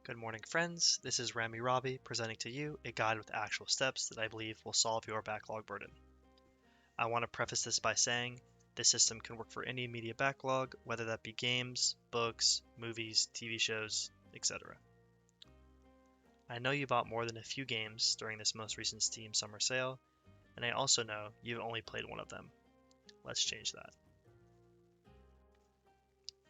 Good morning, friends. This is RammyRobbie presenting to you a guide with actual steps that I believe will solve your backlog burden. I want to preface this by saying this system can work for any media backlog, whether that be games, books, movies, TV shows, etc. I know you bought more than a few games during this most recent Steam summer sale, and I also know you've only played one of them. Let's change that.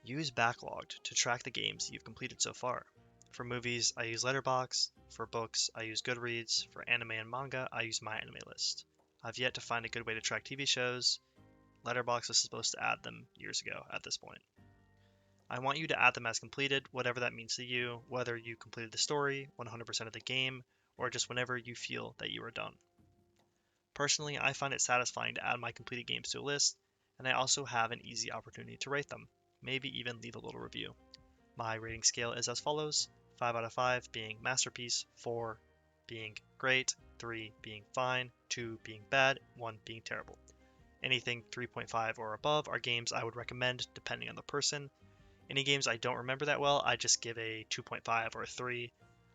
Use Backlogged to track the games you've completed so far. For movies, I use Letterboxd. For books, I use Goodreads. For anime and manga, I use My Anime List. I've yet to find a good way to track TV shows. Letterboxd was supposed to add them years ago at this point. I want you to add them as completed, whatever that means to you, whether you completed the story, 100% of the game, or just whenever you feel that you are done. Personally, I find it satisfying to add my completed games to a list, and I also have an easy opportunity to rate them, maybe even leave a little review. My rating scale is as follows: 5 out of 5 being masterpiece, 4 being great, 3 being fine, 2 being bad, 1 being terrible. Anything 3.5 or above are games I would recommend depending on the person. Any games I don't remember that well, I just give a 2.5 or a 3.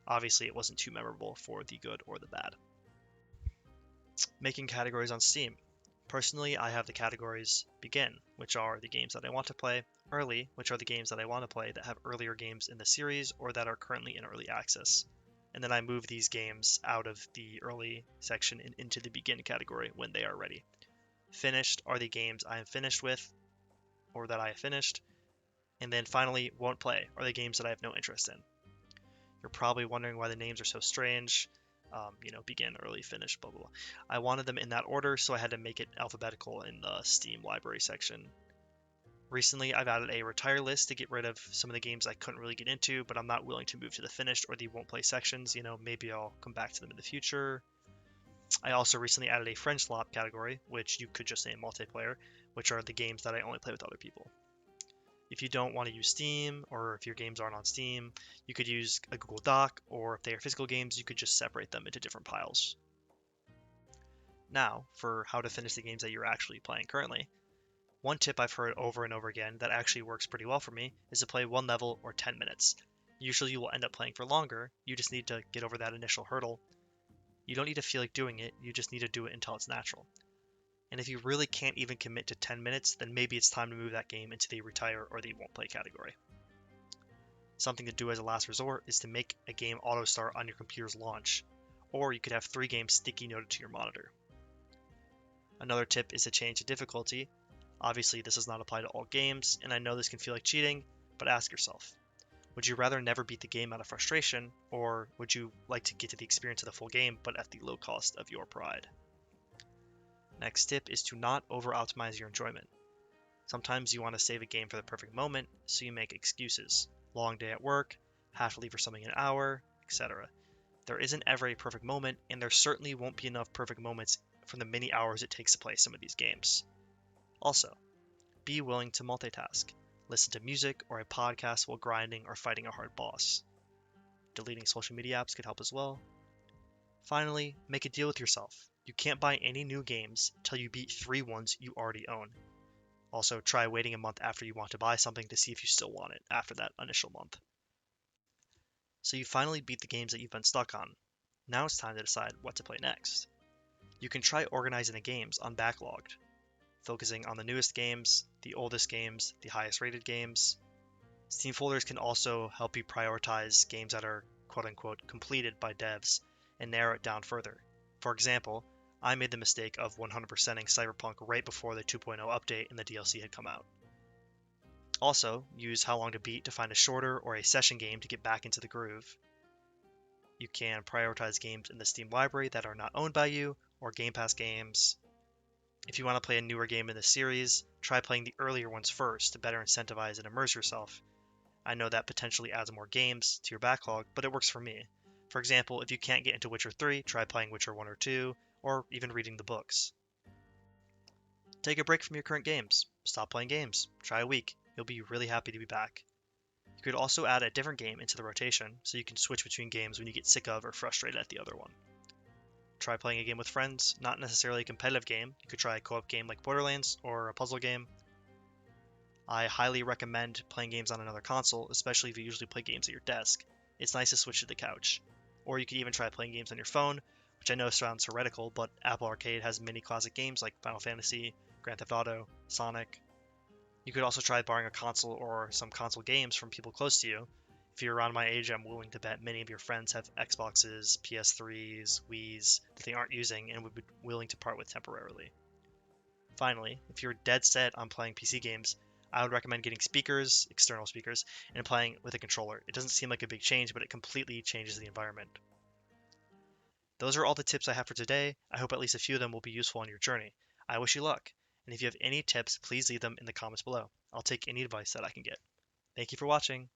Obviously, it wasn't too memorable for the good or the bad. Making categories on Steam. Personally, I have the categories Begin, which are the games that I want to play, Early, which are the games that I want to play that have earlier games in the series or that are currently in early access. And then I move these games out of the early section and into the Begin category when they are ready. Finished are the games I am finished with or that I have finished. And then finally, Won't Play are the games that I have no interest in. You're probably wondering why the names are so strange. Begin, early, finish, blah, blah, blah. I wanted them in that order, so I had to make it alphabetical in the Steam library section. Recently, I've added a retire list to get rid of some of the games I couldn't really get into, but I'm not willing to move to the finished or the won't play sections. Maybe I'll come back to them in the future. I also recently added a friend swap category, which you could just say multiplayer, which are the games that I only play with other people. If you don't want to use Steam, or if your games aren't on Steam, you could use a Google Doc, or if they are physical games, you could just separate them into different piles. Now, for how to finish the games that you're actually playing currently. One tip I've heard over and over again that actually works pretty well for me is to play one level or 10 minutes. Usually you will end up playing for longer, you just need to get over that initial hurdle. You don't need to feel like doing it, you just need to do it until it's natural. And if you really can't even commit to 10 minutes, then maybe it's time to move that game into the retire or the won't play category. Something to do as a last resort is to make a game auto start on your computer's launch, or you could have 3 games sticky noted to your monitor. Another tip is to change the difficulty. Obviously, this does not apply to all games, and I know this can feel like cheating, but ask yourself, would you rather never beat the game out of frustration, or would you like to get to the experience of the full game, but at the low cost of your pride? Next tip is to not over-optimize your enjoyment. Sometimes you want to save a game for the perfect moment, so you make excuses. Long day at work, have to leave for something in an hour, etc. There isn't ever a perfect moment, and there certainly won't be enough perfect moments from the many hours it takes to play some of these games. Also, be willing to multitask. Listen to music or a podcast while grinding or fighting a hard boss. Deleting social media apps could help as well. Finally, make a deal with yourself. You can't buy any new games till you beat 3 ones you already own. Also, try waiting a month after you want to buy something to see if you still want it after that initial month. So you finally beat the games that you've been stuck on. Now it's time to decide what to play next. You can try organizing the games on Backlogged, focusing on the newest games, the oldest games, the highest rated games. Steam folders can also help you prioritize games that are quote-unquote completed by devs and narrow it down further. For example, I made the mistake of 100%ing Cyberpunk right before the 2.0 update and the DLC had come out. Also, use How Long to Beat to find a shorter or a session game to get back into the groove. You can prioritize games in the Steam library that are not owned by you, or Game Pass games. If you want to play a newer game in the series, try playing the earlier ones first to better incentivize and immerse yourself. I know that potentially adds more games to your backlog, but it works for me. For example, if you can't get into Witcher 3, try playing Witcher 1 or 2, or even reading the books. Take a break from your current games. Stop playing games. Try a week. You'll be really happy to be back. You could also add a different game into the rotation, so you can switch between games when you get sick of or frustrated at the other one. Try playing a game with friends, not necessarily a competitive game. You could try a co-op game like Borderlands or a puzzle game. I highly recommend playing games on another console, especially if you usually play games at your desk. it's nice to switch to the couch. Or you could even try playing games on your phone, which I know sounds heretical, but Apple Arcade has many classic games like Final Fantasy, Grand Theft Auto, Sonic. You could also try borrowing a console or some console games from people close to you. If you're around my age, I'm willing to bet many of your friends have Xboxes, PS3s, Wiis that they aren't using and would be willing to part with temporarily. Finally, if you're dead set on playing PC games, I would recommend getting speakers, external speakers, and playing with a controller. It doesn't seem like a big change, but it completely changes the environment. Those are all the tips I have for today. I hope at least a few of them will be useful on your journey. I wish you luck, and if you have any tips, please leave them in the comments below. I'll take any advice that I can get. Thank you for watching.